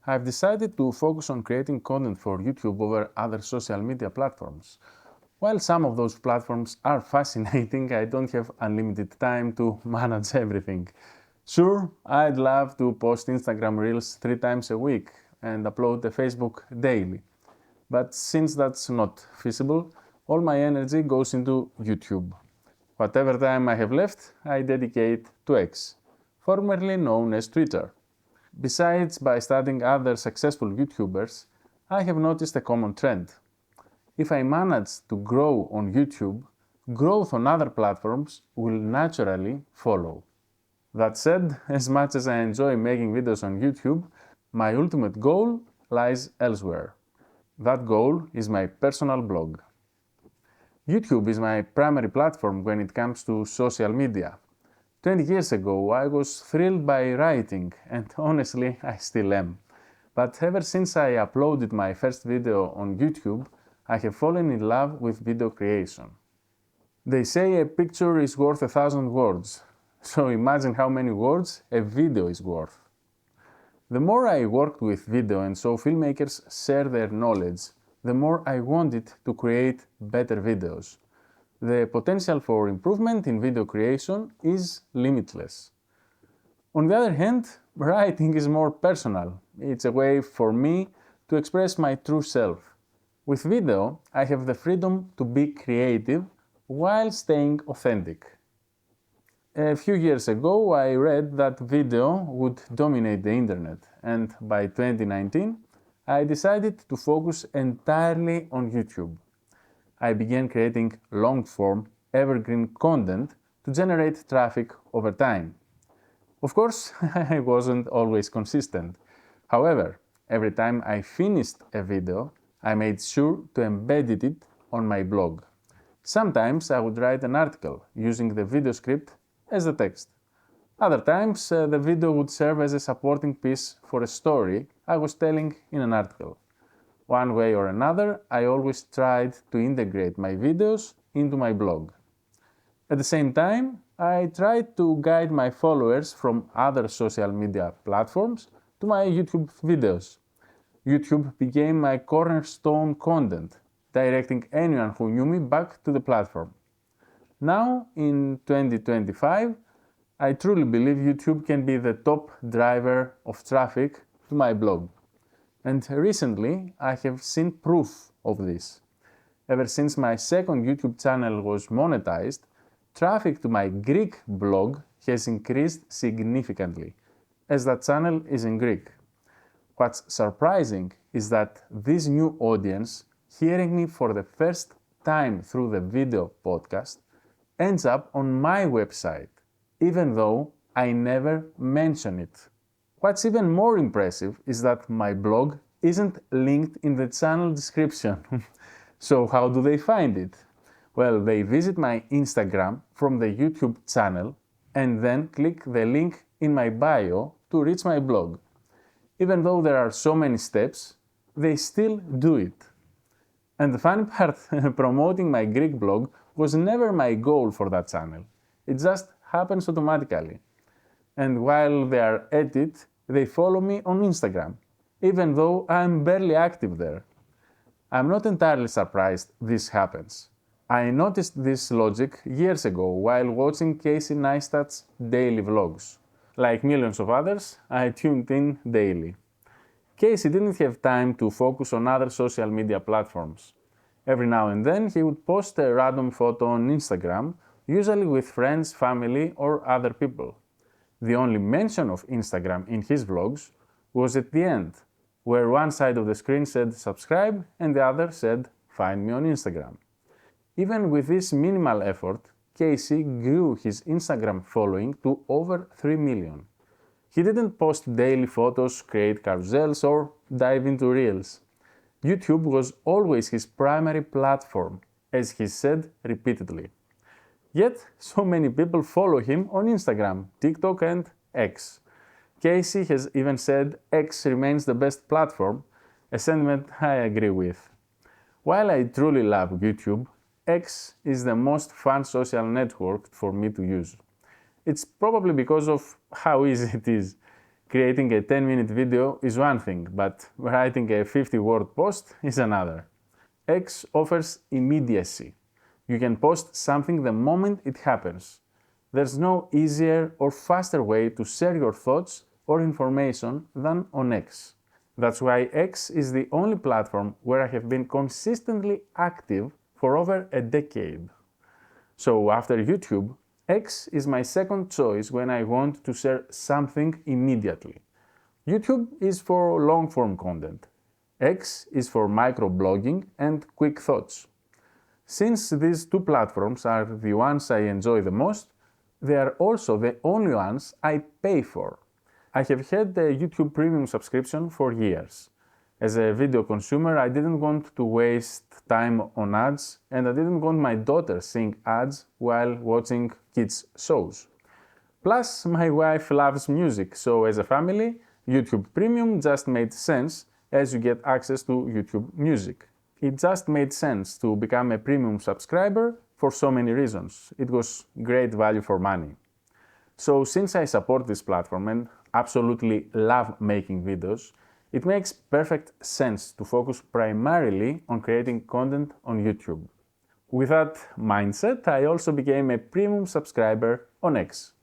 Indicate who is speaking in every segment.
Speaker 1: I've decided to focus on creating content for YouTube over other social media platforms. While some of those platforms are fascinating, I don't have unlimited time to manage everything. Sure, I'd love to post Instagram Reels 3 times a week and upload to Facebook daily. But since that's not feasible, all my energy goes into YouTube. Whatever time I have left, I dedicate to X, formerly known as Twitter. Besides, by studying other successful YouTubers, I have noticed a common trend. If I manage to grow on YouTube, growth on other platforms will naturally follow. That said, as much as I enjoy making videos on YouTube, my ultimate goal lies elsewhere. That goal is my personal blog. YouTube is my primary platform when it comes to social media. 20 years ago, I was thrilled by writing, and honestly, I still am. But ever since I uploaded my first video on YouTube, I have fallen in love with video creation. They say a picture is worth 1,000 words, so imagine how many words a video is worth. The more I worked with video and saw filmmakers share their knowledge, the more I wanted to create better videos. The potential for improvement in video creation is limitless. On the other hand, writing is more personal. It's a way for me to express my true self. With video, I have the freedom to be creative while staying authentic. A few years ago, I read that video would dominate the internet, and by 2019, I decided to focus entirely on YouTube. I began creating long-form, evergreen content to generate traffic over time. Of course, I wasn't always consistent. However, every time I finished a video, I made sure to embed it on my blog. Sometimes I would write an article using the video script as the text. Other times, the video would serve as a supporting piece for a story I was telling in an article. One way or another, I always tried to integrate my videos into my blog. At the same time, I tried to guide my followers from other social media platforms to my YouTube videos. YouTube became my cornerstone content, directing anyone who knew me back to the platform. Now, in 2025, I truly believe YouTube can be the top driver of traffic to my blog. And recently, I have seen proof of this. Ever since my second YouTube channel was monetized, traffic to my Greek blog has increased significantly, as that channel is in Greek. What's surprising is that this new audience, hearing me for the first time through the video podcast, ends up on my website, even though I never mention it. What's even more impressive is that my blog isn't linked in the channel description. So how do they find it? Well, they visit my Instagram from the YouTube channel and then click the link in my bio to reach my blog. Even though there are so many steps, they still do it. And the funny part, promoting my Greek blog was never my goal for that channel. It just happens automatically. And while they are at it, they follow me on Instagram, even though I'm barely active there. I'm not entirely surprised this happens. I noticed this logic years ago while watching Casey Neistat's daily vlogs. Like millions of others, I tuned in daily. Casey didn't have time to focus on other social media platforms. Every now and then he would post a random photo on Instagram, usually with friends, family, or other people. The only mention of Instagram in his vlogs was at the end, where one side of the screen said subscribe and the other said find me on Instagram. Even with this minimal effort, Casey grew his Instagram following to over 3 million. He didn't post daily photos, create carousels, or dive into reels. YouTube was always his primary platform, as he said repeatedly. Yet, so many people follow him on Instagram, TikTok, and X. Casey has even said X remains the best platform, a sentiment I agree with. While I truly love YouTube, X is the most fun social network for me to use. It's probably because of how easy it is. Creating a 10-minute video is one thing, but writing a 50-word post is another. X offers immediacy. You can post something the moment it happens. There's no easier or faster way to share your thoughts or information than on X. That's why X is the only platform where I have been consistently active for over a decade. So after YouTube, X is my second choice when I want to share something immediately. YouTube is for long-form content. X is for microblogging and quick thoughts. Since these two platforms are the ones I enjoy the most, they are also the only ones I pay for. I have had the YouTube Premium subscription for years. As a video consumer, I didn't want to waste time on ads, and I didn't want my daughter seeing ads while watching kids' shows. Plus, my wife loves music, so as a family, YouTube Premium just made sense as you get access to YouTube Music. It just made sense to become a premium subscriber for so many reasons. It was great value for money. So since I support this platform and absolutely love making videos, it makes perfect sense to focus primarily on creating content on YouTube. With that mindset, I also became a premium subscriber on X.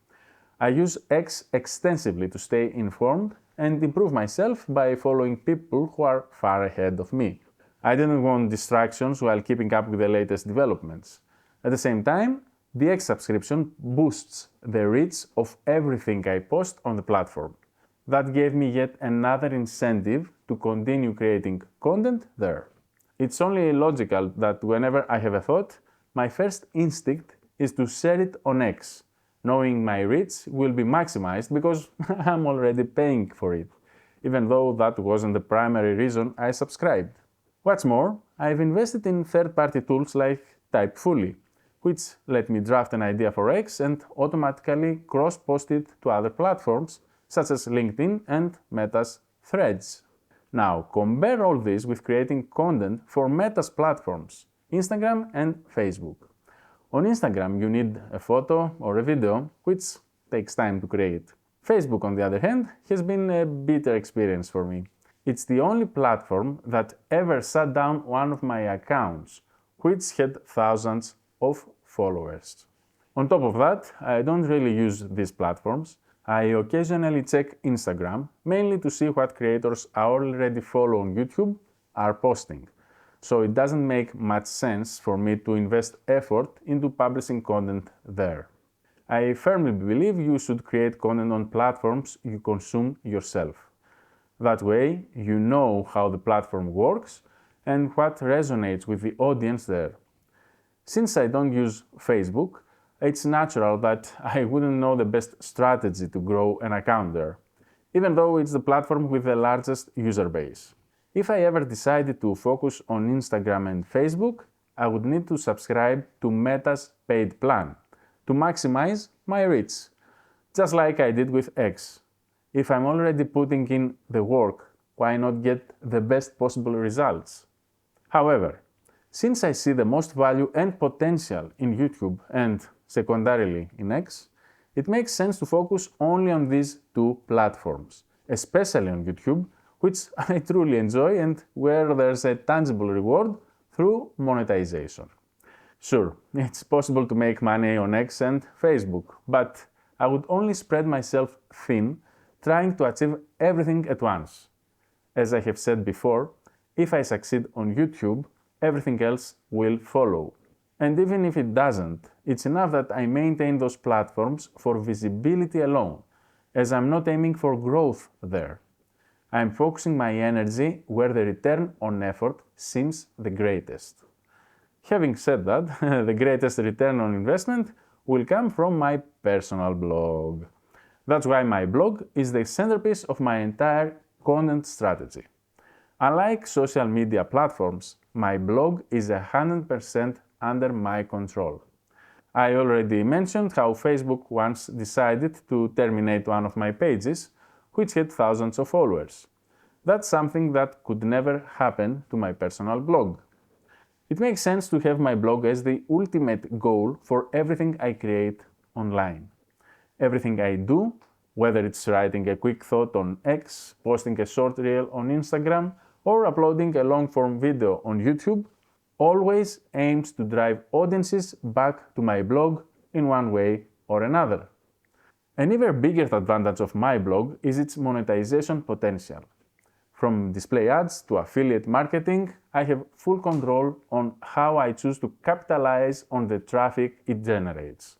Speaker 1: I use X extensively to stay informed and improve myself by following people who are far ahead of me. I didn't want distractions while keeping up with the latest developments. At the same time, the X subscription boosts the reach of everything I post on the platform. That gave me yet another incentive to continue creating content there. It's only logical that whenever I have a thought, my first instinct is to share it on X, knowing my reach will be maximized because I'm already paying for it, even though that wasn't the primary reason I subscribed. What's more, I've invested in third-party tools like Typefully, which let me draft an idea for X and automatically cross-post it to other platforms such as LinkedIn and Meta's Threads. Now, compare all this with creating content for Meta's platforms, Instagram and Facebook. On Instagram, you need a photo or a video, which takes time to create. Facebook, on the other hand, has been a bitter experience for me. It's the only platform that ever shut down one of my accounts, which had thousands of followers. On top of that, I don't really use these platforms. I occasionally check Instagram, mainly to see what creators I already follow on YouTube are posting. So it doesn't make much sense for me to invest effort into publishing content there. I firmly believe you should create content on platforms you consume yourself. That way, you know how the platform works and what resonates with the audience there. Since I don't use Facebook, it's natural that I wouldn't know the best strategy to grow an account there, even though it's the platform with the largest user base. If I ever decided to focus on Instagram and Facebook, I would need to subscribe to Meta's paid plan to maximize my reach, just like I did with X. If I'm already putting in the work, why not get the best possible results? However, since I see the most value and potential in YouTube and secondarily in X, it makes sense to focus only on these two platforms, especially on YouTube, which I truly enjoy and where there's a tangible reward through monetization. Sure, it's possible to make money on X and Facebook, but I would only spread myself thin trying to achieve everything at once. As I have said before, if I succeed on YouTube, everything else will follow. And even if it doesn't, it's enough that I maintain those platforms for visibility alone, as I'm not aiming for growth there. I'm focusing my energy where the return on effort seems the greatest. Having said that, the greatest return on investment will come from my personal blog. That's why my blog is the centerpiece of my entire content strategy. Unlike social media platforms, my blog is 100% under my control. I already mentioned how Facebook once decided to terminate one of my pages, which had thousands of followers. That's something that could never happen to my personal blog. It makes sense to have my blog as the ultimate goal for everything I create online. Everything I do Whether it's writing a quick thought on X, posting a short reel on Instagram, or uploading a long-form video on YouTube, always aims to drive audiences back to my blog in one way or another. An even bigger advantage of my blog is its monetization potential. From display ads to affiliate marketing, I have full control on how I choose to capitalize on the traffic it generates.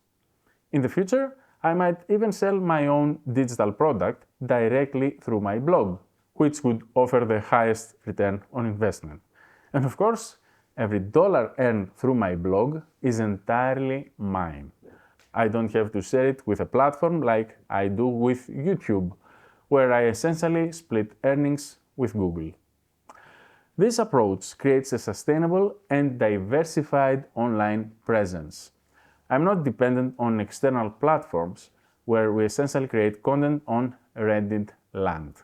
Speaker 1: In the future, I might even sell my own digital product directly through my blog, which would offer the highest return on investment. And of course, every dollar earned through my blog is entirely mine. I don't have to share it with a platform like I do with YouTube, where I essentially split earnings with Google. This approach creates a sustainable and diversified online presence. I'm not dependent on external platforms where we essentially create content on rented land.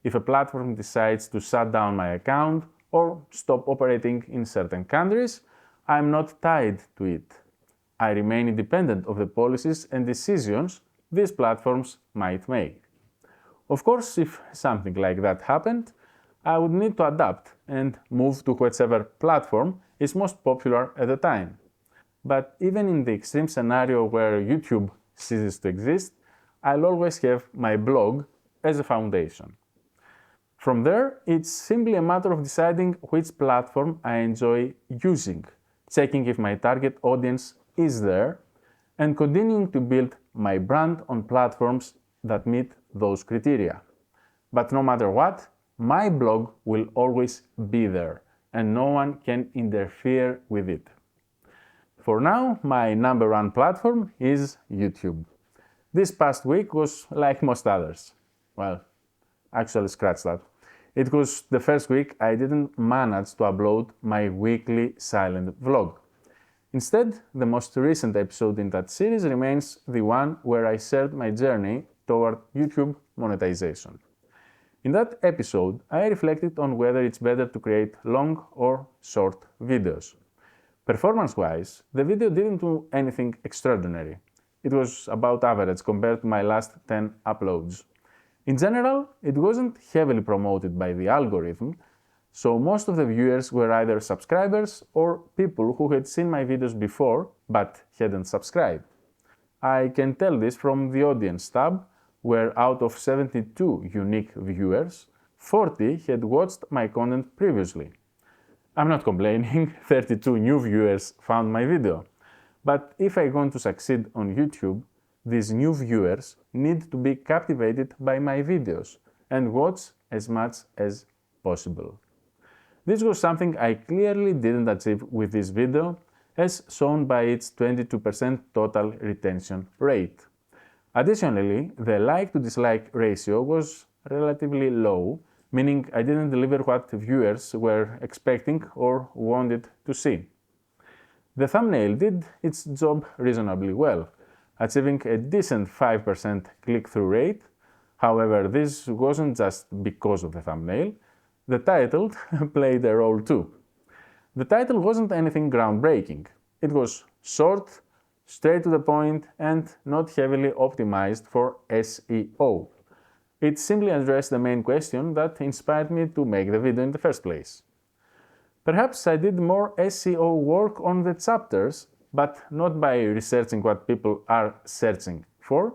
Speaker 1: If a platform decides to shut down my account or stop operating in certain countries, I'm not tied to it. I remain independent of the policies and decisions these platforms might make. Of course, if something like that happened, I would need to adapt and move to whichever platform is most popular at the time. But even in the extreme scenario where YouTube ceases to exist, I'll always have my blog as a foundation. From there, it's simply a matter of deciding which platform I enjoy using, checking if my target audience is there, and continuing to build my brand on platforms that meet those criteria. But no matter what, my blog will always be there, and no one can interfere with it. For now, my number one platform is YouTube. This past week was like most others. Well, actually, scratch that. It was the first week I didn't manage to upload my weekly silent vlog. Instead, the most recent episode in that series remains the one where I shared my journey toward YouTube monetization. In that episode, I reflected on whether it's better to create long or short videos. Performance-wise, the video didn't do anything extraordinary. It was about average compared to my last 10 uploads. In general, it wasn't heavily promoted by the algorithm, so most of the viewers were either subscribers or people who had seen my videos before but hadn't subscribed. I can tell this from the audience tab, where out of 72 unique viewers, 40 had watched my content previously. I'm not complaining, 32 new viewers found my video. But if I want to succeed on YouTube, these new viewers need to be captivated by my videos and watch as much as possible. This was something I clearly didn't achieve with this video, as shown by its 22% total retention rate. Additionally, the like to dislike ratio was relatively low, meaning I didn't deliver what viewers were expecting or wanted to see. The thumbnail did its job reasonably well, achieving a decent 5% click-through rate. However, this wasn't just because of the thumbnail. The title played a role too. The title wasn't anything groundbreaking. It was short, straight to the point, and not heavily optimized for SEO. It simply addressed the main question that inspired me to make the video in the first place. Perhaps I did more SEO work on the chapters, but not by researching what people are searching for.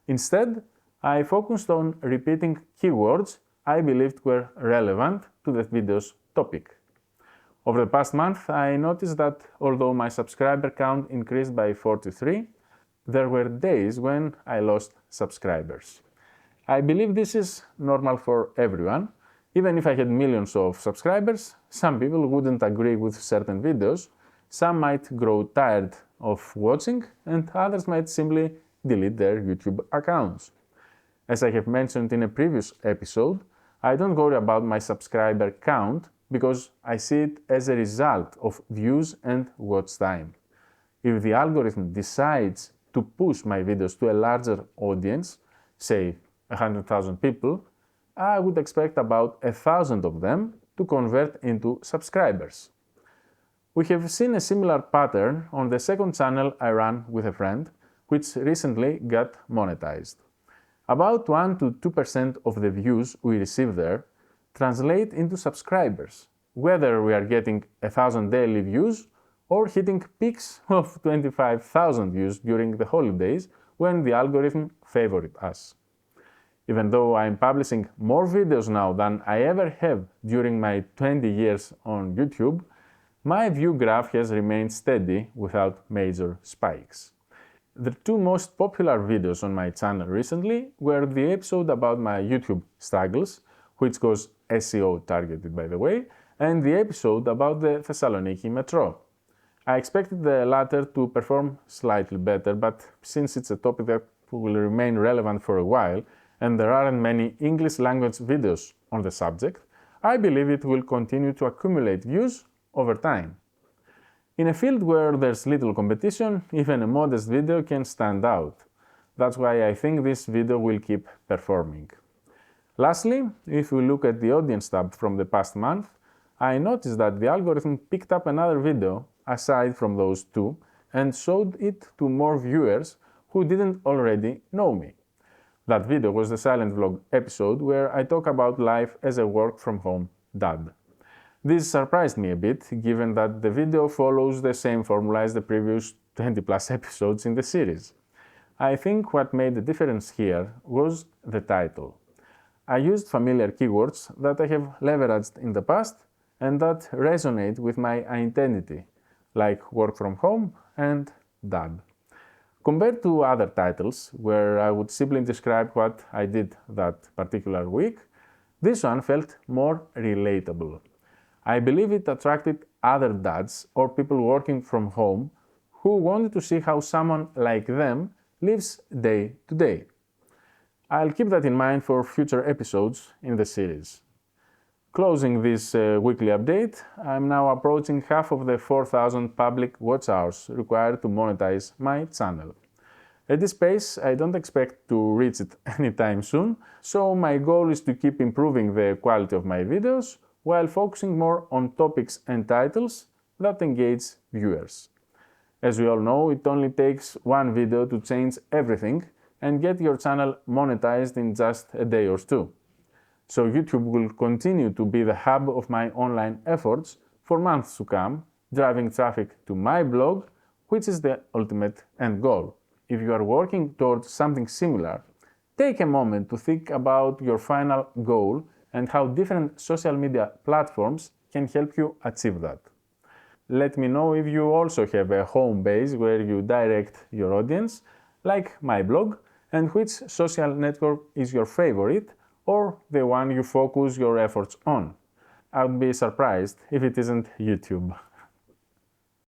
Speaker 1: Instead, I focused on repeating keywords I believed were relevant to the video's topic. Over the past month, I noticed that although my subscriber count increased by 43, there were days when I lost subscribers. I believe this is normal for everyone. Even if I had millions of subscribers, some people wouldn't agree with certain videos, some might grow tired of watching, and others might simply delete their YouTube accounts. As I have mentioned in a previous episode, I don't worry about my subscriber count because I see it as a result of views and watch time. If the algorithm decides to push my videos to a larger audience, say 100,000 people, I would expect about 1,000 of them to convert into subscribers. We have seen a similar pattern on the second channel I ran with a friend, which recently got monetized. About 1 to 2% of the views we receive there translate into subscribers, whether we are getting 1,000 daily views or hitting peaks of 25,000 views during the holidays when the algorithm favored us. Even though I'm publishing more videos now than I ever have during my 20 years on YouTube, my view graph has remained steady without major spikes. The two most popular videos on my channel recently were the episode about my YouTube struggles, which was SEO targeted by the way, and the episode about the Thessaloniki metro. I expected the latter to perform slightly better, but since it's a topic that will remain relevant for a while, and there aren't many English language videos on the subject, I believe it will continue to accumulate views over time. In a field where there's little competition, even a modest video can stand out. That's why I think this video will keep performing. Lastly, if we look at the audience tab from the past month, I noticed that the algorithm picked up another video aside from those two and showed it to more viewers who didn't already know me. That video was the silent vlog episode where I talk about life as a work-from-home dad. This surprised me a bit, given that the video follows the same formula as the previous 20 plus episodes in the series. I think what made the difference here was the title. I used familiar keywords that I have leveraged in the past and that resonate with my identity, like work from home and dad. Compared to other titles, where I would simply describe what I did that particular week, this one felt more relatable. I believe it attracted other dads or people working from home who wanted to see how someone like them lives day to day. I'll keep that in mind for future episodes in the series. Closing this weekly update, I'm now approaching half of the 4,000 public watch hours required to monetize my channel. At this pace, I don't expect to reach it anytime soon, so my goal is to keep improving the quality of my videos while focusing more on topics and titles that engage viewers. As we all know, it only takes one video to change everything and get your channel monetized in just a day or two. So YouTube will continue to be the hub of my online efforts for months to come, driving traffic to my blog, which is the ultimate end goal. If you are working towards something similar, take a moment to think about your final goal and how different social media platforms can help you achieve that. Let me know if you also have a home base where you direct your audience, like my blog, and which social network is your favorite or the one you focus your efforts on. I would be surprised if it isn't YouTube.